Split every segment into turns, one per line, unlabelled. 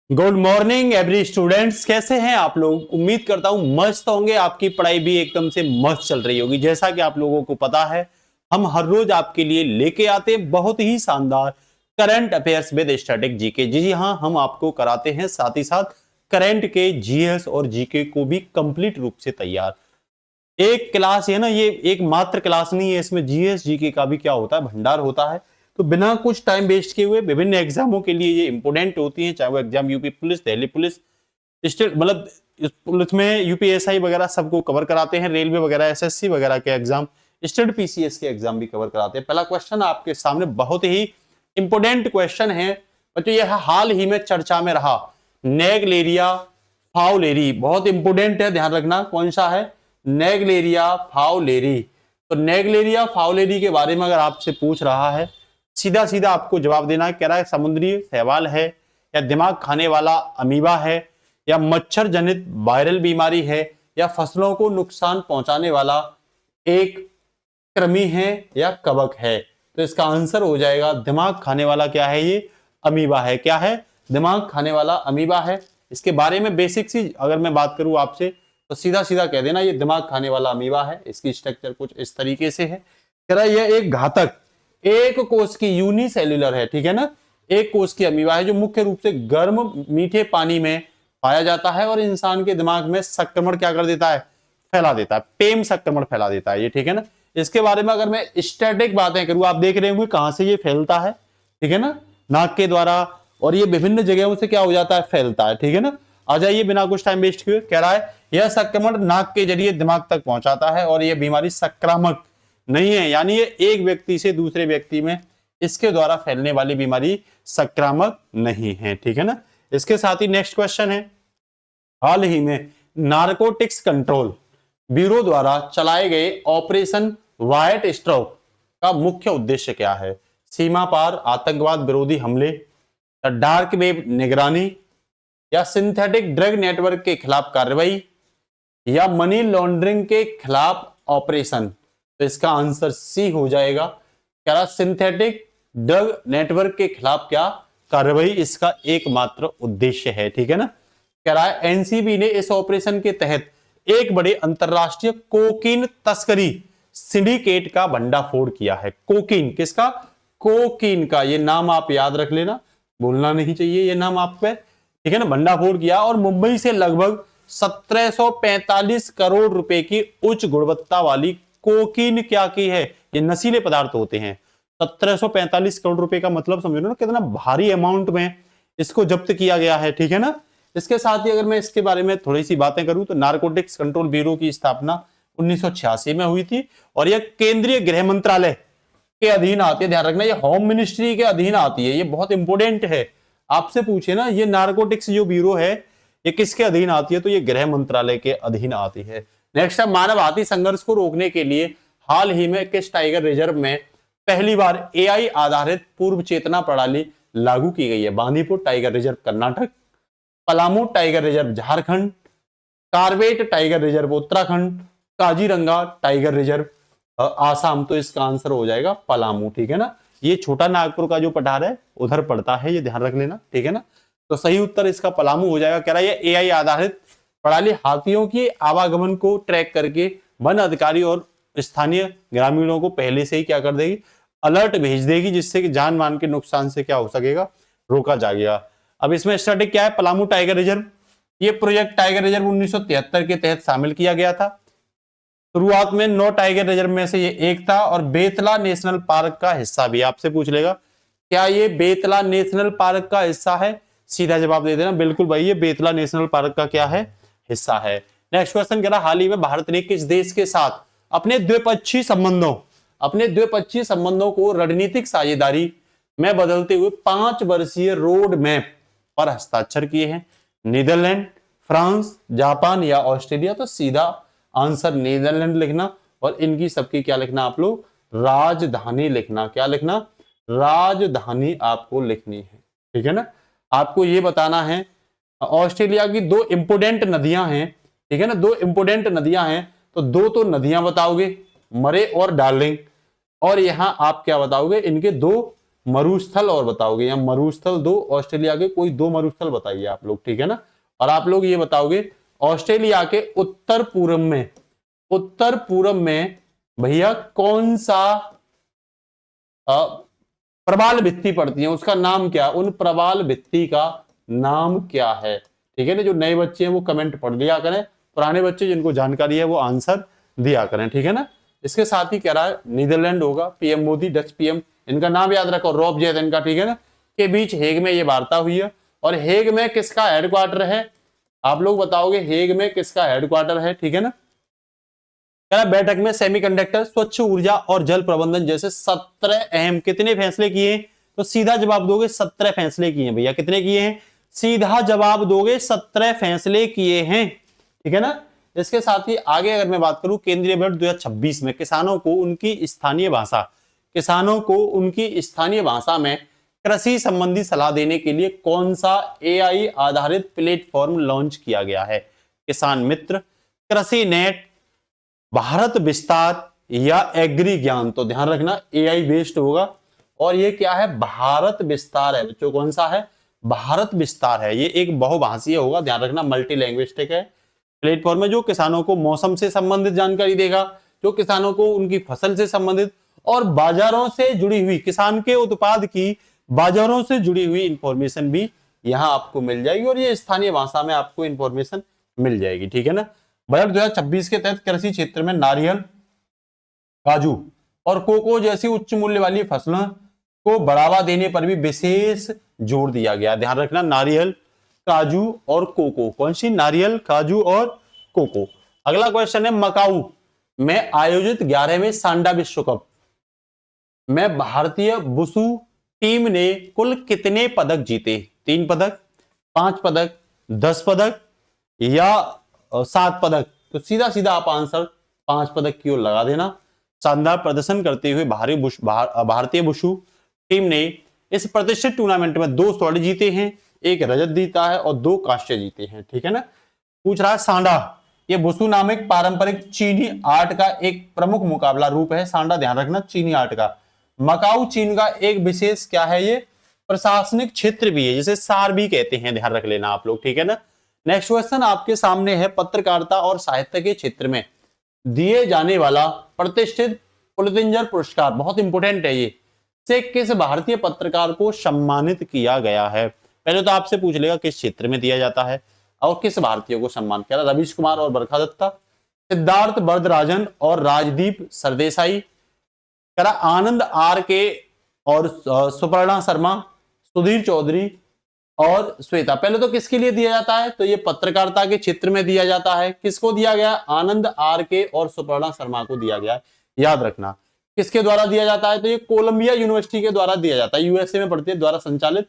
Good morning every students, कैसे हैं आप लोग। उम्मीद करता हूं मस्त होंगे। आपकी पढ़ाई भी एकदम से मस्त चल रही होगी। जैसा कि आप लोगों को पता है, हम हर रोज आपके लिए लेके आते हैं बहुत ही शानदार current affairs with static GK. जी हाँ, हम आपको कराते हैं साथ ही साथ करंट के जीएस और जीके को भी कंप्लीट रूप से तैयार। एक क्लास है ना, ये एक मात्र क्लास नहीं है, इसमें जीएस जीके का भी क्या होता है, भंडार होता है। तो बिना कुछ टाइम वेस्ट किए हुए विभिन्न एग्जामों के लिए ये इंपोर्टेंट होती है, चाहे वो exam UP police, Delhi police, state, मतलब इस पुलिस में यूपीएसआई वगैरह सबको कवर कराते हैं, रेलवे वगैरह, एसएससी वगैरह के एग्जाम, स्टेट पीसीएस के एग्जाम भी कवर कराते हैं। पहला क्वेश्चन आपके सामने बहुत ही इंपोर्टेंट क्वेश्चन है बच्चों, यह हाल ही में चर्चा में रहा नेगलेरिया फाउलेरी। बहुत इंपोर्टेंट है, ध्यान रखना कौन सा है, नेगलेरिया फाउलेरी। तो नेगलेरिया फाउलेरी के बारे में अगर आपसे पूछ रहा है, सीधा सीधा आपको जवाब देना है। कह रहा है समुद्री शैवाल है, या दिमाग खाने वाला अमीबा है, या मच्छर जनित वायरल बीमारी है, या फसलों को नुकसान पहुंचाने वाला एक कृमि है, या कवक है। तो इसका आंसर हो जाएगा दिमाग खाने वाला क्या है, ये अमीबा है। क्या है, दिमाग खाने वाला अमीबा है। इसके बारे में बेसिक सी अगर मैं बात करूं आपसे, तो सीधा सीधा कह देना ये दिमाग खाने वाला अमीबा है। इसकी स्ट्रक्चर कुछ इस तरीके से है। कह रहा है यह एक घातक एक कोष की यूनिसेल्युलर है, ठीक है ना, एक कोष की अमीबा है जो मुख्य रूप से गर्म मीठे पानी में पाया जाता है और इंसान के दिमाग में संक्रमण क्या कर देता है, फैला देता है, पेम संक्रमण फैला देता है ये, ठीक है ना। इसके बारे में अगर मैं स्टैटिक बातें करूं, आप देख रहे होंगे कहां से ये फैलता है, ठीक है ना, नाक के द्वारा, और ये विभिन्न जगहों से क्या हो जाता है, फैलता है, ठीक है ना। आ जाइए बिना कुछ टाइम वेस्ट किए, कह रहा है यह संक्रमण नाक के जरिए दिमाग तक पहुंचाता है और यह बीमारी संक्रामक नहीं है, यानी ये एक व्यक्ति से दूसरे व्यक्ति में इसके द्वारा फैलने वाली बीमारी संक्रामक नहीं है, ठीक है ना। इसके साथ ही नेक्स्ट क्वेश्चन है, हाल ही में नारकोटिक्स कंट्रोल ब्यूरो द्वारा चलाए गए ऑपरेशन व्हाइट स्ट्रोक का मुख्य उद्देश्य क्या है। सीमा पार आतंकवाद विरोधी हमले, डार्क वेब निगरानी, या सिंथेटिक ड्रग नेटवर्क के खिलाफ कार्रवाई, या मनी लॉन्ड्रिंग के खिलाफ ऑपरेशन। तो इसका आंसर सी हो जाएगा। कह रहा सिंथेटिक ड्रग नेटवर्क के खिलाफ क्या कार्रवाई इसका एकमात्र उद्देश्य है, ठीक है ना। कह रहा है एनसीबी ने इस ऑपरेशन के तहत एक बड़े अंतरराष्ट्रीय कोकीन तस्करी सिंडिकेट का भंडाफोड़ किया है। कोकीन किसका, कोकीन का, ये नाम आप याद रख लेना, भूलना नहीं चाहिए ये नाम आप पे, ठीक है ना। भंडाफोड़ किया और मुंबई से लगभग 1745 करोड़ रुपए की उच्च गुणवत्ता वाली कोकीन क्या की है, ये नशीले पदार्थ होते हैं। 1745 करोड़ रुपए का मतलब समझो ना कितना भारी अमाउंट में इसको जब्त किया गया है, ठीक है ना। इसके साथ ही अगर मैं इसके बारे में थोड़ी सी बातें करूं तो नारकोटिक्स कंट्रोल ब्यूरो की स्थापना 1986 में हुई थी और यह केंद्रीय गृह मंत्रालय के अधीन आती है। ध्यान रखना ये होम मिनिस्ट्री के अधीन आती है, ये बहुत इंपॉर्टेंट है। आपसे पूछे ना ये नारकोटिक्स जो ब्यूरो है ये किसके अधीन आती है, तो ये गृह मंत्रालय के अधीन आती है। नेक्स्ट है मानव हाथी संघर्ष को रोकने के लिए हाल ही में किस टाइगर रिजर्व में पहली बार एआई आधारित पूर्व चेतना प्रणाली लागू की गई है। Bandipur tiger reserve Karnataka, Palamu tiger reserve Jharkhand, Corbett tiger reserve Uttarakhand, Kaziranga tiger reserve Assam. तो इसका आंसर हो जाएगा पलामू, ठीक है ना। ये छोटा नागपुर का जो पठार है उधर पड़ता है, ये ध्यान रख लेना, ठीक है ना। तो सही उत्तर इसका पलामू हो जाएगा। कह रहा है एआई आधारित प्रणाली हाथियों की आवागमन को ट्रैक करके वन अधिकारी और स्थानीय ग्रामीणों को पहले से ही क्या कर देगी, अलर्ट भेज देगी, जिससे कि जान मान के नुकसान से क्या हो सकेगा, रोका जाएगा। अब इसमें स्टैटिक क्या है, पलामू टाइगर रिजर्व, ये प्रोजेक्ट टाइगर रिजर्व 1973 के तहत शामिल किया गया था। शुरुआत में 9 टाइगर रिजर्व में से ये एक था और बेतला नेशनल पार्क का हिस्सा भी। आपसे पूछ लेगा क्या ये बेतला नेशनल पार्क का हिस्सा है, सीधा जवाब दे देना बिल्कुल भाई, ये बेतला नेशनल पार्क का क्या है, हिस्सा है। नेक्स्ट क्वेश्चन कह रहा हाल ही में भारत ने किस देश के साथ अपने द्विपक्षीय संबंधों को रणनीतिक साझेदारी में बदलते हुए 5 वर्षीय रोड मैप पर हस्ताक्षर किए हैं। नीदरलैंड, फ्रांस, जापान या ऑस्ट्रेलिया। तो सीधा आंसर नीदरलैंड लिखना और इनकी सबकी क्या लिखना आप लोग, राजधानी लिखना। क्या लिखना, राजधानी आपको लिखनी है, ठीक है ना। आपको ये बताना है ऑस्ट्रेलिया की 2 इंपोर्टेंट नदियां हैं, ठीक है ना, 2 इंपोर्टेंट नदियां हैं। तो 2 तो नदियां बताओगे, मरे और डार्लिंग, और यहां आप क्या बताओगे, इनके 2 मरुस्थल और बताओगे, या मरुस्थल दो, ऑस्ट्रेलिया के कोई दो मरुस्थल बताइए आप लोग, ठीक है ना। और आप लोग ये बताओगे ऑस्ट्रेलिया के उत्तर पूर्व में भैया कौन सा प्रवाल भित्ति पड़ती है, उसका नाम क्या, उन प्रवाल भित्ति का नाम क्या है, ठीक है ना। जो नए बच्चे हैं वो कमेंट पढ़ लिया करें, पुराने बच्चे जिनको जानकारी है वो आंसर दिया करें, ठीक है ना। इसके साथ ही कह रहा है नीदरलैंड होगा, पीएम मोदी, डच पीएम, इनका नाम याद रखो, रॉब जेथ इनका, ठीक है ना, के बीच हेग में ये वार्ता हुई है। और हेग में किसका हेडक्वार्टर है, आप लोग बताओगे हेग में किसका हेडक्वार्टर है, ठीक है ना। बैठक में सेमीकंडक्टर, स्वच्छ ऊर्जा और जल प्रबंधन जैसे 17 अहम कितने फैसले किए, तो सीधा जवाब दोगे 17 फैसले किए हैं भैया, कितने किए हैं, सीधा जवाब दोगे 17 फैसले किए हैं, ठीक है ना। इसके साथ ही आगे अगर मैं बात करूं, केंद्रीय बजट 2026 में किसानों को उनकी स्थानीय भाषा में कृषि संबंधी सलाह देने के लिए कौन सा एआई आधारित प्लेटफॉर्म लॉन्च किया गया है, किसान मित्र, कृषि नेट, भारत विस्तार या एग्री ज्ञान। तो ध्यान रखना एआई बेस्ड होगा, और ये क्या है, भारत विस्तार है बच्चों, कौन सा है, भारत विस्तार है। ये एक बहुभाषीय होगा, ध्यान रखना, मल्टी लैंग्वेजिक है प्लेटफॉर्म में, जो किसानों को मौसम से संबंधित जानकारी देगा, जो किसानों को उनकी फसल से संबंधित और बाजारों से जुड़ी हुई, किसान के उत्पाद की बाजारों से जुड़ी हुई इंफॉर्मेशन भी यहां आपको मिल जाएगी, और ये स्थानीय भाषा में आपको इंफॉर्मेशन मिल जाएगी, ठीक है ना। बजट 2026 के तहत कृषि क्षेत्र में नारियल, काजू और कोको जैसी उच्च मूल्य वाली फसलों को बढ़ावा देने पर भी विशेष जोर दिया गया। ध्यान रखना, नारियल, काजू और कोको, कौन सी, नारियल, काजू और कोको। अगला क्वेश्चन है, मकाऊ में आयोजित 11वें सांडा विश्व कप में भारतीय वुशु टीम ने कुल कितने पदक जीते, 3 पदक, 5 पदक, 10 पदक या 7 पदक। तो सीधा सीधा आप आंसर 5 पदक की ओर लगा देना। शानदार प्रदर्शन करते हुए भारतीय वुशु टीम ने इस प्रतिष्ठित टूर्नामेंट में 2 स्वर्ण जीते हैं, 1 रजत जीता है और 2 कांस्य जीते हैं, ठीक है ना। पूछ रहा है सांडा, ये वुशु नामक पारंपरिक चीनी आर्ट का एक प्रमुख मुकाबला रूप है। सांडा ध्यान रखना चीनी आर्ट का। मकाऊ चीन का एक विशेष क्या है, ये प्रशासनिक क्षेत्र भी है, जिसे सार भी कहते हैं, ध्यान रख लेना आप लोग, ठीक है ना। नेक्स्ट क्वेश्चन आपके सामने है, पत्रकारिता और साहित्य के क्षेत्र में दिए जाने वाला प्रतिष्ठित पुलित्जर पुरस्कार, बहुत इंपोर्टेंट है ये, से किस भारतीय पत्रकार को सम्मानित किया गया है। पहले तो आपसे पूछ लेगा किस क्षेत्र में दिया जाता है और किस भारतीय को सम्मान किया, रवीश कुमार और बरखा दत्ता, सिद्धार्थ वरदराजन और राजदीप सरदेसाई, आनंद आर के और सुपर्णा शर्मा, सुधीर चौधरी और श्वेता। पहले तो किसके लिए दिया जाता है, तो ये पत्रकारिता के क्षेत्र में दिया जाता है। किसको दिया गया, आनंद आर के और सुपर्णा शर्मा को दिया गया है, याद रखना। किसके द्वारा दिया जाता है, तो ये कोलंबिया यूनिवर्सिटी के द्वारा दिया जाता है, यूएसए में पढ़ती है, द्वारा संचालित।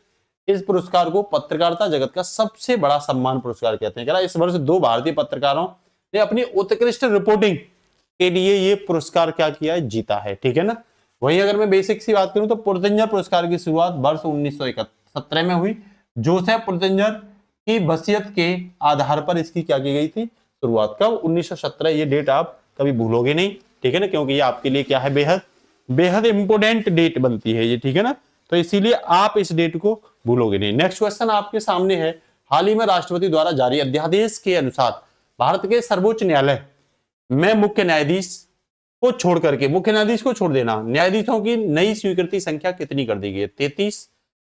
इस पुरस्कार को पत्रकारिता जगत का सबसे बड़ा सम्मान पुरस्कार कहते हैं। इस वर्ष 2 भारतीय पत्रकारों ने अपनी उत्कृष्ट रिपोर्टिंग के लिए ये पुरस्कार क्या किया है, जीता है, ठीक है ना। वहीं अगर मैं बेसिक सी बात करूं तो पुलित्जर पुरस्कार की शुरुआत वर्ष 1917 में हुई। जोसेफ पुलित्जर की वसीयत के आधार पर इसकी क्या की गई थी, शुरुआत कब, 1917। ये डेट आप कभी भूलोगे नहीं, ठीक है ना, क्योंकि ये आपके लिए क्या है, बेहद इंपोर्टेंट डेट बनती है ये, ठीक है ना। तो इसीलिए आप इस डेट को भूलोगे नहीं। नेक्स्ट क्वेश्चन आपके सामने है, हाल ही में राष्ट्रपति द्वारा जारी अध्यादेश के अनुसार भारत के सर्वोच्च न्यायालय में मुख्य न्यायाधीश को छोड़ करके, मुख्य न्यायाधीश को छोड़ देना, न्यायाधीशों की नई स्वीकृति संख्या कितनी कर दी गई है, 33,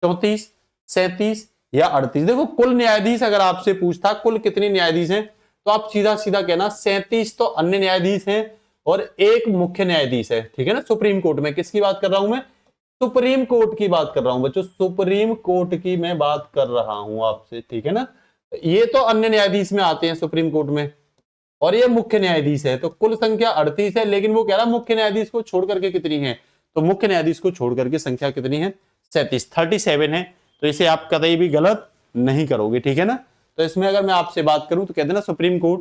34, 37 या 38। देखो कुल न्यायाधीश अगर आपसे पूछता कुल कितने न्यायाधीश हैं, तो आप सीधा सीधा कहना 37 तो अन्य न्यायाधीश हैं और 1 मुख्य न्यायाधीश है, ठीक है ना। सुप्रीम कोर्ट में किसकी बात कर रहा हूं मैं, सुप्रीम कोर्ट की बात कर रहा हूं बच्चों, सुप्रीम कोर्ट की मैं बात कर रहा हूं आपसे, ठीक है ना। ये तो अन्य न्यायाधीश में आते हैं सुप्रीम कोर्ट में, और ये मुख्य न्यायाधीश है। तो कुल संख्या 38 है, लेकिन वो कह रहा मुख्य न्यायाधीश को छोड़ करके कितनी है, तो मुख्य न्यायाधीश को छोड़ करके संख्या कितनी है, 37 है। तो इसे आप कतई भी गलत नहीं करोगे, ठीक है ना। तो इसमें अगर मैं आपसे बात करूं तो कहते ना सुप्रीम कोर्ट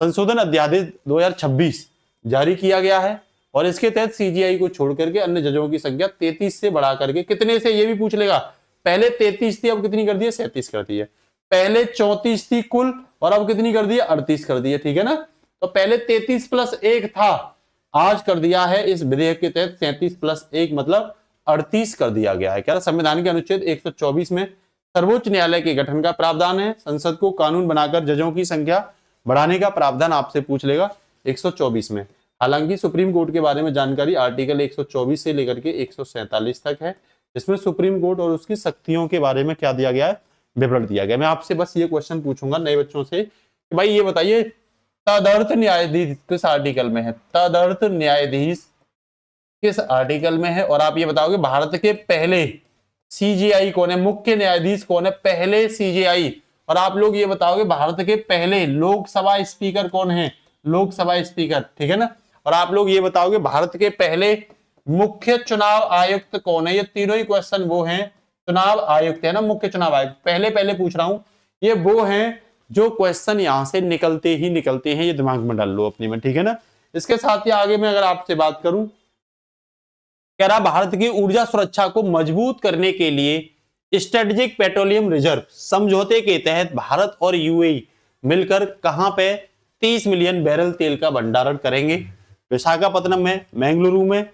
संशोधन अध्यादेश 2026 जारी किया गया है, और इसके तहत सीजीआई को छोड़ करके अन्य जजों की संख्या 33 से बढ़ा करके कितने से, ये भी पूछ लेगा। पहले 33 थी, अब कितनी कर दी है, 37 कर दी है। पहले 34 थी कुल, और अब कितनी कर दी है, 38 कर दी है, ठीक है ना। तो पहले 33 + 1 था, आज कर दिया है इस विधेयक के तहत 37 + 1 मतलब 138 कर दिया गया है। क्या संविधान के अनुच्छेद 124 में सर्वोच्च न्यायालय के गठन का प्रावधान है। संसद को कानून बनाकर जजों की संख्या बढ़ाने का प्रावधान आपसे पूछ लेगा 124 में। हालांकि सुप्रीम कोर्ट के बारे में जानकारी आर्टिकल 124 से लेकर के 147 तक है, जिसमें सुप्रीम कोर्ट और उसकी शक्तियों के बारे में क्या दिया गया है, विवरण दिया गया। मैं आपसे बस ये क्वेश्चन पूछूंगा नए बच्चों से कि भाई ये बताइए तदर्थ न्यायाधीश किस आर्टिकल में है, तदर्थ न्यायाधीश किस आर्टिकल में है। और आप ये बताओगे भारत के पहले सीजेआई कौन है, मुख्य न्यायाधीश कौन है, पहले सीजेआई। और आप लोग ये बताओगे भारत के पहले लोकसभा स्पीकर कौन है, लोकसभा स्पीकर, ठीक है ना। और आप लोग ये बताओगे भारत के पहले मुख्य चुनाव आयुक्त कौन है। ये तीनों ही क्वेश्चन वो हैं, चुनाव आयुक्त है ना, मुख्य चुनाव आयुक्त पहले पहले पूछ रहा हूं। ये वो हैं जो क्वेश्चन यहां से निकलते ही निकलते हैं, ये दिमाग में डाल लो अपनी में, ठीक है ना। इसके साथ ही आगे मैं अगर आपसे बात करूं, कह रहा भारत की ऊर्जा सुरक्षा को मजबूत करने के लिए स्ट्रेटेजिक पेट्रोलियम रिजर्व समझौते के तहत भारत और यूएई मिलकर कहां पे 30 मिलियन बैरल तेल का भंडारण करेंगे। विशाखापत्तनम में, बेंगलुरु में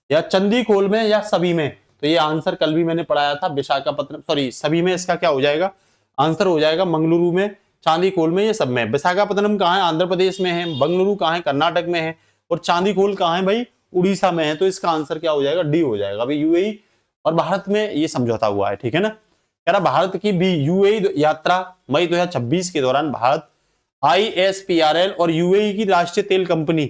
या चंदीखोल में या सभी में। तो ये आंसर कल भी मैंने पढ़ाया था, विशाखापत्तनम सॉरी सभी में इसका क्या हो जाएगा, आंसर हो जाएगा मंगलुरु में, चांदीखोल में, ये सब में। विशाखापत्तनम कहाँ है, आंध्र प्रदेश में है। बेंगलुरु कहाँ है, कर्नाटक में है। और चांदीखोल कहाँ है भाई, उड़ीसा में है। तो इसका आंसर क्या हो जाएगा, डी हो जाएगा। अभी यूएई और भारत में ये समझौता हुआ है, ठीक है ना। कह रहा भारत की भी यूएई यात्रा मई 2026 के दौरान भारत आईएसपीआरएल और यूएई की राष्ट्रीय तेल कंपनी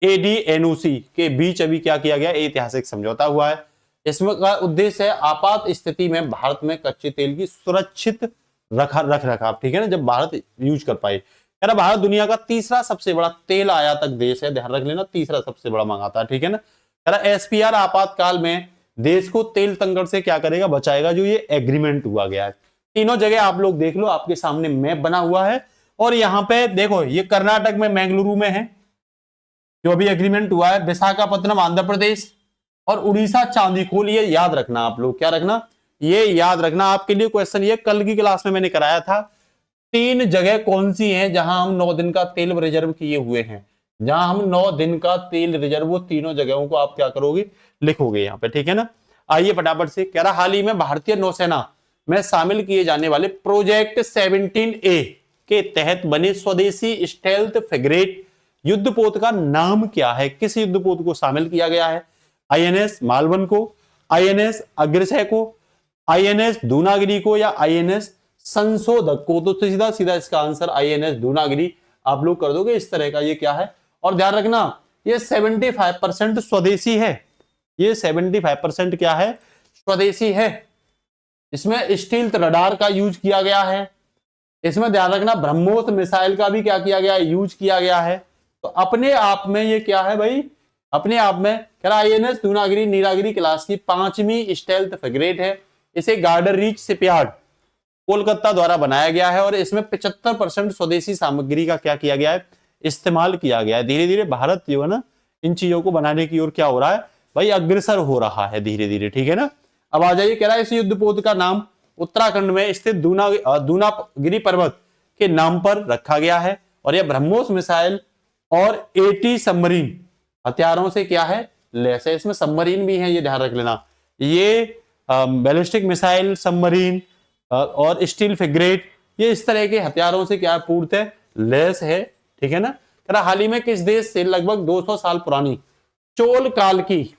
एडीएनओसी के बीच अभी क्या किया गया, ऐतिहासिक समझौता हुआ है। इसमें का उद्देश्य है आपात स्थिति में भारत में कच्चे तेल की सुरक्षित रख रखाव, ठीक है ना, जब भारत यूज कर पाए। कह रहा भारत दुनिया का तीसरा सबसे बड़ा तेल आयातक देश है, ध्यान रख लेना, तीसरा सबसे बड़ा मंगाता है, ठीक है ना। कह रहा एसपीआर आपातकाल में देश को तेल संकट से क्या करेगा, बचाएगा, जो ये एग्रीमेंट हुआ गया है। तीनों जगह आप लोग देख लो, आपके सामने मैप बना हुआ है। और यहां पे देखो ये कर्नाटक में बेंगलुरु में है जो अभी एग्रीमेंट हुआ है, विशाखापत्तनम आंध्र प्रदेश और उड़ीसा चांदीखोल। ये याद रखना आप लोग, क्या रखना, ये याद रखना। आपके लिए क्वेश्चन ये कल की क्लास में मैंने कराया था, 3 जगह कौन सी हैं जहां हम 9 दिन का तेल रिजर्व किए हुए हैं, जहां हम 9 दिन का तेल रिजर्व, वो तीनों जगहों को आप क्या करोगे, लिखोगे यहां पे, ठीक है ना। आइए फटाफट से। कह रहा हाल ही में भारतीय नौसेना में शामिल किए जाने वाले प्रोजेक्ट 17A के तहत बने स्वदेशी स्टेल्थ फ्रिगेट युद्धपोत का नाम क्या है, किस युद्धपोत को शामिल किया गया है। आईएनएस मालवन को, आईएनएस अग्रसेय को, आईएनएस दूनागिरी को या आईएनएस संशोधक को। तो सीधा सीधा इसका आंसर आईएनएस दूनागिरी आप लोग कर दोगे इस तरह का, ये क्या है। और ध्यान रखना ये 75% स्वदेशी है, ये 75% क्या है, स्वदेशी है। इसमें स्टील रडार का यूज किया गया है। इसमें ध्यान रखना ब्रह्मोस मिसाइल का भी क्या किया गया है, यूज किया गया है। तो अपने आप में ये क्या है भाई, अपने आप में कह रहा आईएनएस दूनागिरी नीलागिरी क्लास की 5वीं स्टेल्थ फ्रिगेट है। इसे गार्डर रीच शिपयार्ड कोलकाता द्वारा बनाया गया है और इसमें 75% स्वदेशी सामग्री का क्या किया गया है, इस्तेमाल किया गया है। धीरे धीरे भारत जो है ना इन चीजों को बनाने की ओर क्या हो रहा है भाई, अग्रसर हो रहा है धीरे धीरे, ठीक है ना। अब आ जाइए, कह रहा है इस युद्धपोत का नाम उत्तराखंड में स्थित दूनागिरी पर्वत के नाम पर रखा गया है। और यह ब्रह्मोस मिसाइल और 80 सबमरीन हथियारों से क्या है, लैस है। इसमें सबमरीन भी है, ये ध्यान रख लेना। ये बैलिस्टिक मिसाइल, सबमरीन और स्टील फ्रिगेट, ये इस तरह के हथियारों से क्या पूर्त है, लैस है, ठीक है ना। कह रहा हाल ही में किस देश से लगभग 200 साल पुरानी चोल काल की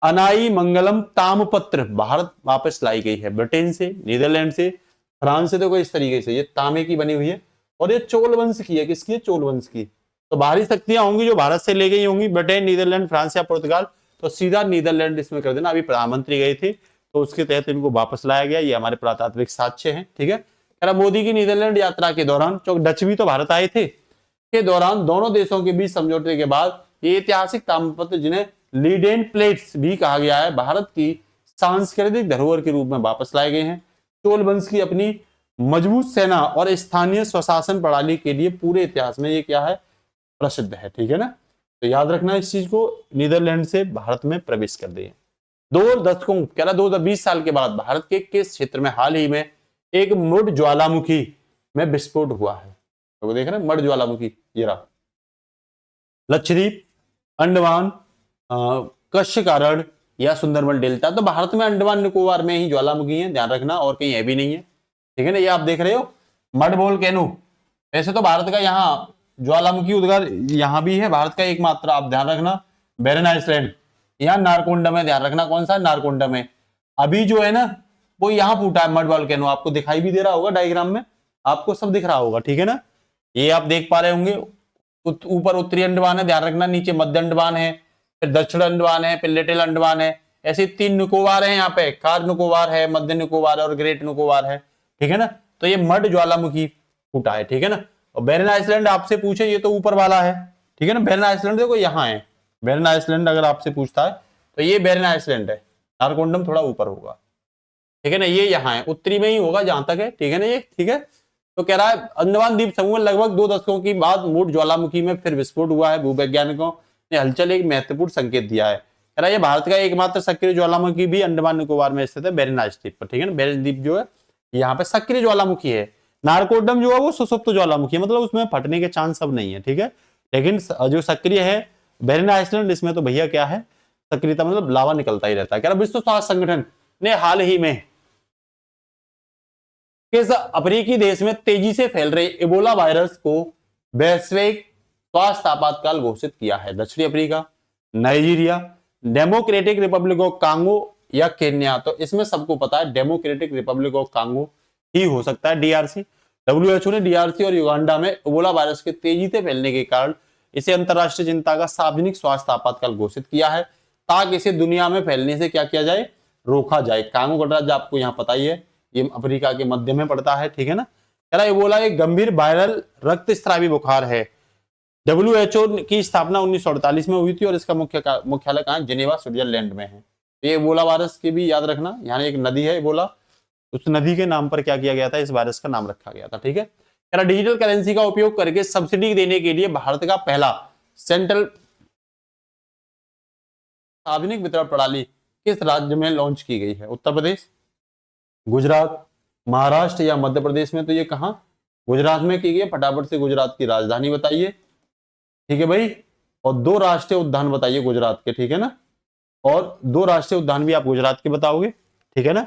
अनाई मंगलम तामपत्र भारत वापस लाई गई है। ब्रिटेन से, नीदरलैंड से, फ्रांस से। देखो इस तरीके से ये तांबे की बनी हुई है और ये चोल वंश की है। किसकी है, चोल वंश की। तो बाहरी शक्तियां होंगी जो भारत से ले गई होंगी, ब्रिटेन, नीदरलैंड, फ्रांस या पुर्तगाल। तो सीधा नीदरलैंड इसमें कर देना। अभी प्रधानमंत्री गए थे तो उसके तहत इनको वापस लाया गया। ये हमारे पुरातात्विक साक्ष्य हैं, ठीक है। मोदी की नीदरलैंड यात्रा के दौरान, डच भी तो भारत आए थे, के दौरान दोनों देशों के बीच समझौते के बाद ये ऐतिहासिक ताम्रपत्र, जिन्हें लीडेन प्लेट्स भी कहा गया है, भारत की सांस्कृतिक धरोहर के रूप में वापस लाए गए हैं। चोल वंश की अपनी मजबूत सेना और स्थानीय स्वशासन प्रणाली के लिए पूरे इतिहास में ये क्या है, प्रसिद्ध है, ठीक है ना। तो याद रखना इस चीज को, नीदरलैंड से भारत में प्रवेश कर दिए। 2 दशकों, कह रहा 2020 साल के बाद भारत के किस क्षेत्र में हाल ही में एक मुड़ ज्वालामुखी में विस्फोट हुआ है। तो देख रहे हैं, मड ज्वालामुखी, ये रहा लक्षद्वीप, अंडमान, कच्छकारण या सुंदरबन डेल्टा। तो भारत में अंडमान निकोबार में ही ज्वालामुखी है, ध्यान रखना, और कहीं है भी नहीं है, ठीक है ना। ये आप देख रहे हो मड वोल्केनो। वैसे तो भारत का यहाँ ज्वालामुखी उद्गार यहाँ भी है, भारत का एकमात्र, आप ध्यान रखना, बेरन आइसलैंड, यहाँ नारकोंडम है, ध्यान रखना कौन सा, नारकोंडम है। अभी जो है ना वो यहाँ फूटा है मड वोल्केनो, आपको दिखाई भी दे रहा होगा डायग्राम में, आपको सब दिख रहा होगा, ठीक है ना। ये आप देख पा रहे होंगे, ऊपर उत्तरी अंडमान है, ध्यान रखना, नीचे मध्य अंडमान है, फिर दक्षिण अंडमान है, फिर लिटिल अंडमान है, ऐसे 3 निकोबार है यहाँ पे, कार निकोबार है, मध्य निकोबार है और ग्रेट निकोबार है, ठीक है ना। तो ये मड ज्वालामुखी फूटा है, ठीक है ना। और बेरन आइसलैंड आपसे पूछे, ये तो ऊपर वाला है, ठीक है ना। बेरन आइसलैंड देखो यहाँ है, बेरन आइसलैंड अगर आपसे पूछता है तो ये बेरन आइसलैंड है, नारकोंडम थोड़ा ऊपर होगा, ठीक है ना। ये यहाँ है, उत्तरी में ही होगा जहां तक है, ठीक है ना ये, ठीक है। तो कह रहा है अंडमान द्वीप समूह में लगभग 2 दशकों की बाद मूड ज्वालामुखी में फिर विस्फोट हुआ है, भूवैज्ञानिकों ने हलचल एक महत्वपूर्ण संकेत दिया है। कह रहा है ये भारत का एकमात्र सक्रिय ज्वालामुखी भी अंडमान निकोबार में स्थित है, बेरन द्वीप पर, ठीक है ना। बेरन द्वीप जो है यहाँ पे सक्रिय ज्वालामुखी है, नारकोंडम जो है वो सुसुप्त ज्वालामुखी है, मतलब उसमें फटने के चांस अब नहीं है, ठीक है। लेकिन जो सक्रिय है बेरन आइसलैंड, इसमें तो भैया क्या है, सक्रियता मतलब लावा निकलता ही रहता है। कह रहा विश्व स्वास्थ्य संगठन ने हाल ही में किस अफ्रीकी देश में तेजी से फैल रहे इबोला वायरस को वैश्विक स्वास्थ्य आपातकाल घोषित किया है? दक्षिणी Africa, Nigeria, democratic Republic of Congo या केन्या? तो इसमें सबको पता है डेमोक्रेटिक रिपब्लिक ऑफ कांगो ही हो सकता है, डीआरसी। डब्ल्यूएचओ ने डीआरसी और युगांडा में इबोला वायरस के तेजी से फैलने के कारण इसे अंतरराष्ट्रीय चिंता का सार्वजनिक स्वास्थ्य आपातकाल घोषित किया है, ताकि इसे दुनिया में फैलने से क्या किया जाए, रोका जाए। कांगो गणराज्य आपको यहाँ पता ही है, ये अफ्रीका के मध्य में पड़ता है, ठीक है ना। कह रहा इबोला एक गंभीर वायरल रक्तस्रावी बुखार है। डब्ल्यूएचओ की स्थापना 1948 में हुई थी और इसका मुख्यालय कहाँ है, जिनेवा स्विट्जरलैंड में है। तो ये इबोला वायरस के भी याद रखना, यहाँ एक नदी है इबोला, उस नदी के नाम पर क्या किया गया था, इस वायरस का नाम रखा गया था, ठीक है। कह रहा डिजिटल करेंसी का उपयोग करके सब्सिडी देने के लिए भारत का पहला सेंट्रल सार्वजनिक वितरण प्रणाली किस राज्य में लॉन्च की गई है? उत्तर प्रदेश, गुजरात, महाराष्ट्र या मध्य प्रदेश में? तो ये कहां, गुजरात में की गई। फटाफट से गुजरात की राजधानी बताइए, ठीक है भाई, और 2 राष्ट्रीय उद्यान बताइए गुजरात के, ठीक है ना। और 2 राष्ट्रीय उद्यान भी आप गुजरात के बताओगे, ठीक है ना।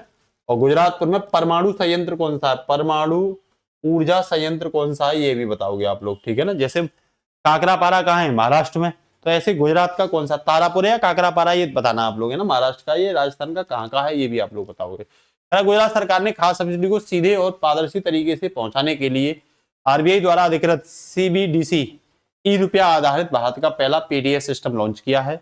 और गुजरातपुर में परमाणु संयंत्र कौन सा है, परमाणु ऊर्जा संयंत्र कौन सा है, ये भी बताओगे आप लोग, ठीक है ना। जैसे काकरापारा कहाँ है, महाराष्ट्र में, तो ऐसे गुजरात का कौन सा, तारापुर है या काकरापारा, ये बताना आप लोग, है ना। महाराष्ट्र का, ये राजस्थान का कहाँ का है, ये भी आप लोग बताओगे। गुजरात सरकार ने खास सब्सिडी को सीधे और पारदर्शी तरीके से पहुंचाने के लिए आरबीआई द्वारा अधिकृत सीबीडीसी ई रुपया आधारित भारत का पहला पीडीएस सिस्टम लॉन्च किया है।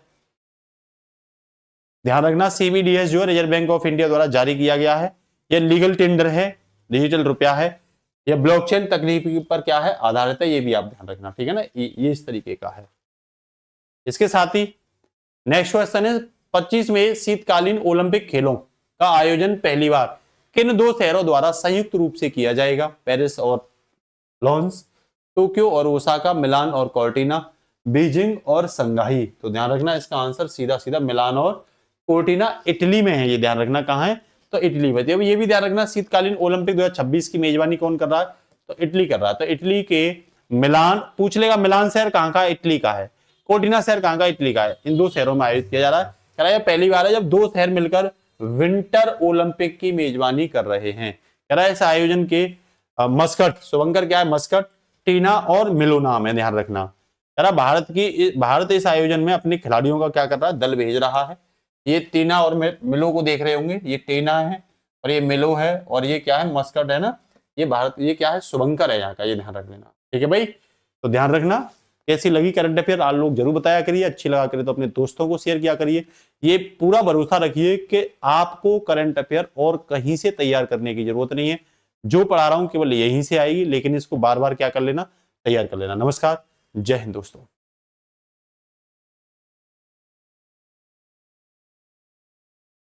ध्यान रखना, सीबीडीएस जो है रिजर्व बैंक ऑफ इंडिया द्वारा जारी किया गया है। यह लीगल टेंडर है, डिजिटल रुपया है, यह ब्लॉकचेन तकनीक पर क्या है, आधारित है, ये भी आप ध्यान रखना, ठीक है ना। ये इस तरीके का है। इसके साथ ही नेक्स्ट क्वेश्चन है 25 में शीतकालीन ओलंपिक खेलों का आयोजन पहली बार किन 2 शहरों द्वारा संयुक्त रूप से किया जाएगा? पेरिस और लॉन्स, टोक्यो और ओसाका, मिलान और कोर्टिना, बीजिंग और संघाई? तो ध्यान रखना इसका आंसर सीधा सीधा मिलान और कोर्टिना इटली में है, ये ध्यान रखना कहां है, तो इटली में। अब ये भी ध्यान रखना शीतकालीन ओलंपिक 2026 की मेजबानी कौन कर रहा है, तो इटली कर रहा है। तो इटली के मिलान, पूछ लेगा मिलान शहर कहां का, इटली का है, कोर्टिना शहर कहां का, इटली का है। इन 2 शहरों में आयोजित किया जा रहा है। कह रहा है पहली बार है जब 2 शहर मिलकर विंटर ओलंपिक की मेजबानी कर रहे हैं। कह रहा है इस आयोजन के मस्कट, शुभंकर क्या है, मस्कट, टीना और मिलो नाम है, ध्यान रखना। कह रहा भारत इस आयोजन में अपने खिलाड़ियों का क्या कर रहा है, दल भेज रहा है। ये टीना और मिलो को देख रहे होंगे, ये टीना है और ये मिलो है और ये क्या है, मस्कट है ना। ये भारत, ये क्या है, शुभंकर है यहाँ का, ये ध्यान रख लेना, ठीक है भाई। तो ध्यान रखना, कैसी लगी करंट अफेयर आप लोग जरूर बताया करिए, अच्छी लगा करिए तो अपने दोस्तों को शेयर किया करिए। ये पूरा भरोसा रखिए कि आपको करंट अफेयर और कहीं से तैयार करने की जरूरत नहीं है, जो पढ़ा रहा हूं केवल यहीं से आएगी, लेकिन इसको बार बार क्या कर लेना, तैयार कर लेना। नमस्कार, जय हिंद दोस्तों।